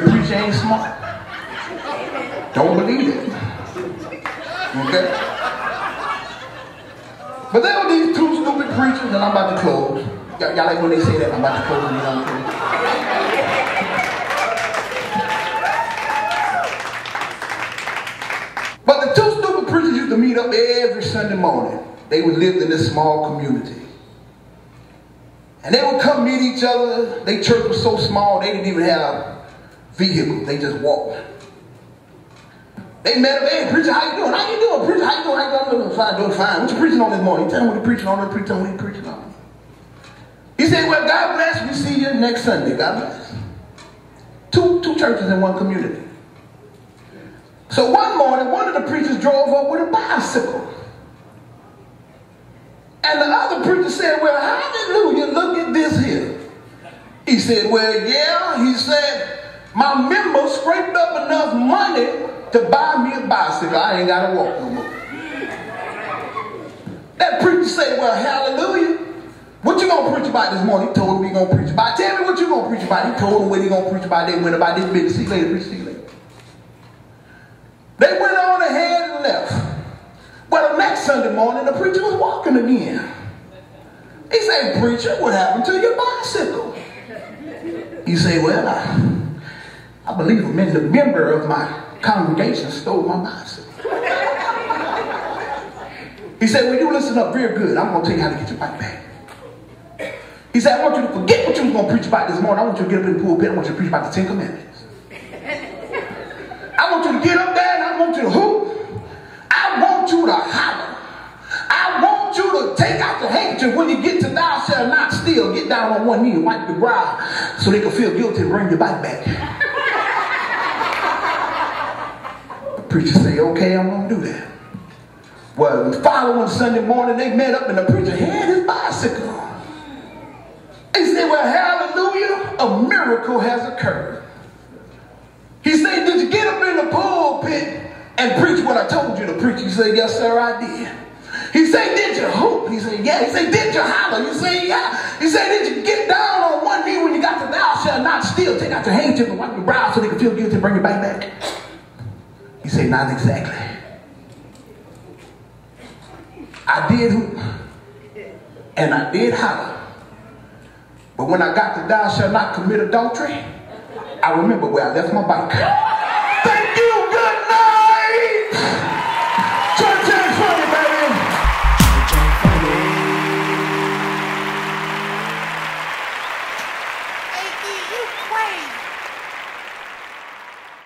preacher ain't smart. Don't believe it. Okay? But there were these two stupid preachers, and I'm about to close. Y'all like when they say that, I'm about to close and I'm close. But the two stupid preachers used to meet up every Sunday morning. They would live in this small community. And they would come meet each other. Their church was so small, they didn't even have vehicles. They just walked. They met up, hey, preacher, how you doing? How you doing, preacher? How you doing? How you doing? Fine, doing fine. What you preaching on this morning? Tell me what you preaching on. Tell me what you preaching on. He said, well, God bless. We see you next Sunday. God bless. Two churches in one community. So one morning, one of the preachers drove up with a bicycle. And the other preacher said, well, hallelujah, look at this here. He said, well, yeah. He said, my members scraped up enough money to buy me a bicycle. I ain't got to walk no more. That preacher said, well, hallelujah. What you going to preach about this morning? He told him he going to preach about. Tell me what you going to preach about. He told him what he going to preach about. They went about this business. See you later, preacher. See you later. They went on ahead and left. Well, the next Sunday morning, the preacher was walking again. He said, preacher, what happened to your bicycle? He said, well, I believe a member of my congregation stole my bicycle. He said, well, you listen up real good. I'm going to tell you how to get your bike back. He said, I want you to forget what you was going to preach about this morning. I want you to get up in the pulpit. I want you to preach about the 10 Commandments. I want you to get up there and I want you to hoop. I want you to holler. I want you to take out the handkerchief when you get to thou shalt not steal. Get down on one knee and wipe the brow so they can feel guilty and bring your bike back. The preacher say, okay, I'm going to do that. Well, the following Sunday morning, they met up and the preacher had his bicycle. He said, well, hallelujah, a miracle has occurred. He said, did you get up in the pulpit and preach what I told you to preach? He said, yes, sir, I did. He said, did you hoop? He said, yeah. He said, did you holler? You say, yeah. He said, did you get down on one knee when you got to thou shalt not steal? Take out your handkerchief and wipe your brow so they can feel guilty and bring your bike back. He said, not exactly. I did hoop and I did holler. But when I got to thou shalt not commit adultery, I remember where I left my bike. Thank you, good night! Church ain't funny, baby! Church ain't funny. Hey, you crazy.